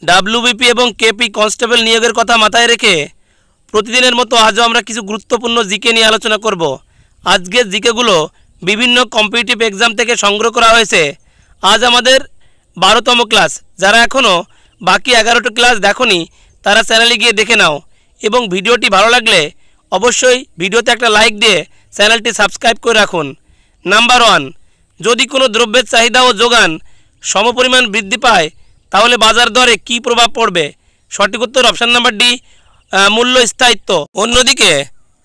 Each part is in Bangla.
ডাব্লিউবিপি এবং কেপি কনস্টেবল নিয়োগের কথা মাথায় রেখে প্রতিদিনের মতো আজও আমরা কিছু গুরুত্বপূর্ণ জিকে নিয়ে আলোচনা করব। আজকের জিকেগুলো বিভিন্ন কম্পিটিটিভ এক্সাম থেকে সংগ্রহ করা হয়েছে। আজ আমাদের 12তম ক্লাস। যারা এখনও বাকি 11টি ক্লাস দেখোনি তারা চ্যানেলে গিয়ে দেখে নাও এবং ভিডিওটি ভালো লাগলে অবশ্যই ভিডিওতে একটা লাইক দিয়ে চ্যানেলটি সাবস্ক্রাইব করে রাখুন। নাম্বার 1, যদি কোনো দ্রব্যের চাহিদা ও যোগান সমপরিমাণ বৃদ্ধি পায় তাহলে বাজার দরে কী প্রভাব পড়বে? সঠিক উত্তর অপশান নাম্বার ডি, মূল্য স্থায়িত্ব। অন্যদিকে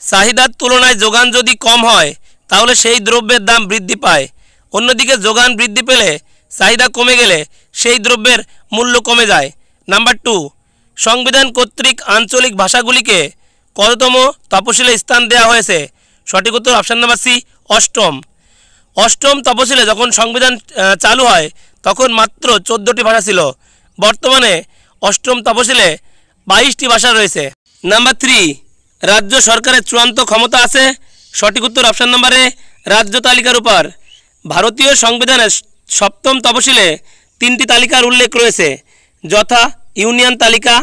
চাহিদার তুলনায় যোগান যদি কম হয় তাহলে সেই দ্রব্যের দাম বৃদ্ধি পায়। অন্যদিকে যোগান বৃদ্ধি পেলে চাহিদা কমে গেলে সেই দ্রব্যের মূল্য কমে যায়। নাম্বার 2, সংবিধান কর্তৃক আঞ্চলিক ভাষাগুলিকে কততম তফসিলে স্থান দেওয়া হয়েছে? সঠিক উত্তর অপশান নাম্বার সি, অষ্টম তফসিলে যখন সংবিধান চালু হয় তখন মাত্র 14টি ভাষা ছিল। বর্তমানে অষ্টম তফসিলে 22টি ভাষা রয়েছে। নাম্বার 3, রাজ্য সরকারের চূড়ান্ত ক্ষমতা আছে? সঠিক উত্তর অপশান নাম্বার এ, রাজ্য তালিকার উপর। ভারতীয় সংবিধানের 7ম তফসিলে 3টি তালিকার উল্লেখ রয়েছে, যথা ইউনিয়ন তালিকা,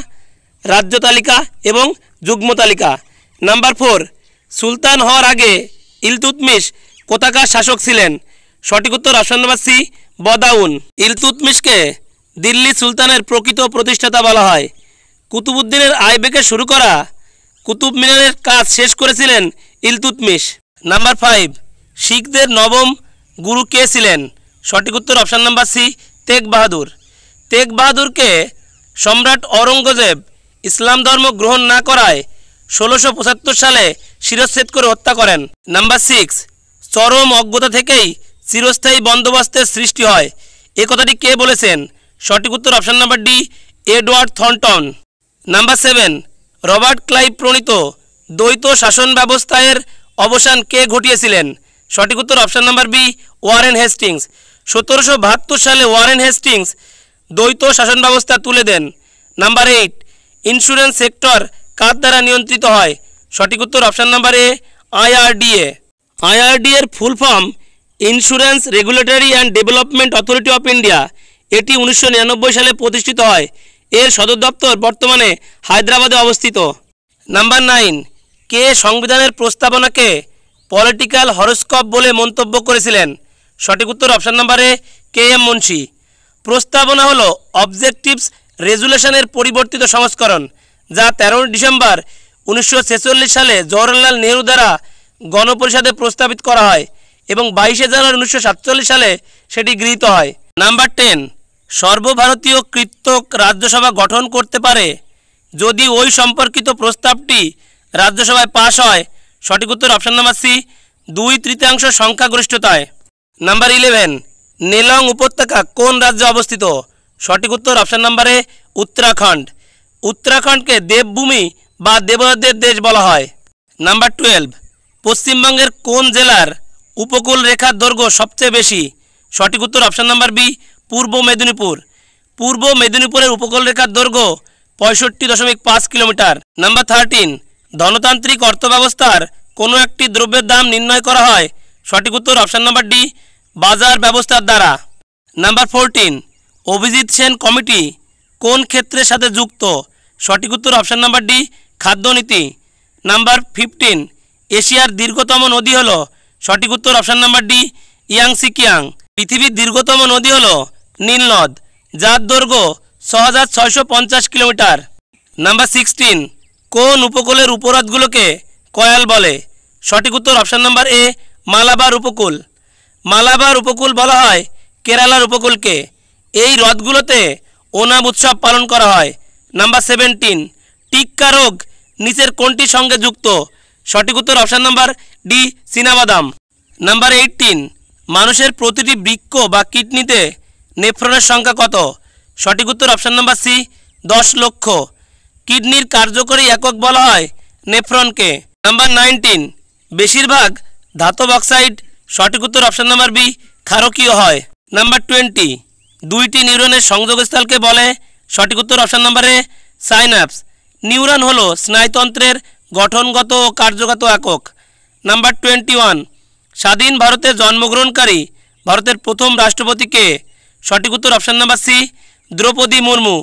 রাজ্য তালিকা এবং যুগ্ম তালিকা। নাম্বার 4, সুলতান হওয়ার আগে ইলতুৎমিশ কোথাকার শাসক ছিলেন? সঠিক উত্তর অপশান নাম্বার সি, বদাউন। ইলতুৎমিশকে দিল্লি সুলতানের প্রকৃত প্রতিষ্ঠাতা বলা হয়। কুতুবউদ্দিনের আইবেকে শুরু করা কুতুব মিনারের কাজ শেষ করেছিলেন ইলতুৎমিশ। নাম্বার 5, শিখদের নবম গুরু কে ছিলেন? সঠিক উত্তর অপশান নাম্বার সি, তেগ বাহাদুর। তেগ বাহাদুরকে সম্রাট অরঙ্গজেব ইসলাম ধর্ম গ্রহণ না করায় 1675 সালে শিরচ্ছেদ করে হত্যা করেন। নাম্বার 6, চরম অজ্ঞতা থেকেই চিরস্থায়ী বন্দোবস্তের সৃষ্টি হয়, এ কথাটি কে বলেছেন? সঠিক উত্তর option number D, Edward Thornton. Number 7, Robert Clive প্রণীত দ্বৈত শাসন ব্যবস্থার অবসান কে ঘটিয়েছিলেন? সঠিক উত্তর option number B, Warren Hastings. 1772 সালে ওয়ারেন হেস্টিংস দ্বৈত শাসন ব্যবস্থা তুলে দেন। নাম্বার 8, ইন্স্যুরেন্স সেক্টর কার দ্বারা নিয়ন্ত্রিত হয়? সঠিক উত্তর অপশান নাম্বার এ, আইআরডিএ। আইআরডিএর full form insurance regulatory and development authority of India. এটি 1999 সালে প্রতিষ্ঠিত হয়। এর সদর দপ্তর বর্তমানে হায়দ্রাবাদে অবস্থিত। নাম্বার 9, কে সংবিধানের প্রস্তাবনাকে পলিটিক্যাল হরোস্কোপ বলে মন্তব্য করেছিলেন? সঠিক উত্তর option number A, K M Munshi. প্রস্তাবনা হলো অবজেক্টিভস রেজুলেশনের পরিবর্তিত সংস্করণ, যা 13 ডিসেম্বর 1946 সালে জওহরলাল নেহরু দ্বারা গণপরিষদে প্রস্তাবিত করা হয় এবং 22 জানুয়ারি 1947 সালে সেটি গৃহীত হয়। নাম্বার 10, সর্বভারতীয় কৃতক রাজ্যসভা গঠন করতে পারে যদি ওই সম্পর্কিত প্রস্তাবটি রাজ্যসভায় পাশ হয়? সঠিক উত্তর option number C, 2/3 সংখ্যাগরিষ্ঠতায়। Number 11, Nelang উপত্যকা কোন রাজ্যে অবস্থিত? সঠিক উত্তর অপশান নাম্বার এ, উত্তরাখণ্ড। উত্তরাখণ্ডকে দেবভূমি বা দেবতাদের দেশ বলা হয়। নাম্বার 12, পশ্চিমবঙ্গের কোন জেলার উপকূল রেখার দৈর্ঘ্য সবচেয়ে বেশি? সঠিক উত্তর অপশান নাম্বার বি, পূর্ব মেদিনীপুর। পূর্ব মেদিনীপুরের উপকূল রেখার দৈর্ঘ্য 65.5 কিলোমিটার। নাম্বার 13, ধনতান্ত্রিক অর্থব্যবস্থার কোনো একটি দ্রব্যের দাম নির্ণয় করা হয়? সঠিক উত্তর অপশান নাম্বার ডি, বাজার ব্যবস্থার দ্বারা। নাম্বার 14, অভিজিৎ সেন কমিটি কোন ক্ষেত্রের সাথে যুক্ত? সঠিক উত্তর অপশান নাম্বার ডি, খাদ্যনীতি। নাম্বার 15, এশিয়ার দীর্ঘতম নদী হলো? সঠিক উত্তর option number D, Yangtze Khiang. পৃথিবীর দীর্ঘতম নদী হলো নীলনদ, যার দৈর্ঘ্য 6650 কিলোমিটার। নাম্বার 16, কোন উপকূলের উপহ্রদগুলোকে কয়াল বলে? সঠিক উত্তর অপশান নাম্বার এ, মালাবার উপকূল। মালাবার উপকূল বলা হয় কেরালার উপকূলকে। এই হ্রদগুলোতে ওনাম উৎসব পালন করা হয়। নাম্বার 17, টিক্কা রোগ নিচের কোনটির সঙ্গে যুক্ত? সঠিক উত্তর অপশান নাম্বার ডি, চীনাবাদাম। নাম্বার 18, মানুষের প্রতিটি বৃক্ক বা কিডনিতে নেফ্রনের সংখ্যা কত? সঠিক উত্তর অপশান নাম্বার সি, 10 লক্ষ। কিডনির কার্যকরী একক বলা হয় নেফ্রনকে। নাম্বার 19, বেশিরভাগ ধাতব অক্সাইড? সঠিক উত্তর অপশান নাম্বার বি, ক্ষারকীয় হয়। নাম্বার 20, দুইটি নিউরনের সংযোগস্থলকে বলে? সঠিক উত্তর option number A, synapse. Neuron হলো স্নায়ুতন্ত্রের গঠনগত ও কার্যগত একক। নাম্বার 21, স্বাধীন ভারতে জন্মগ্রহণকারী ভারতের প্রথম রাষ্ট্রপতি কে? সঠিক উত্তর option number C, Droupadi Murmu.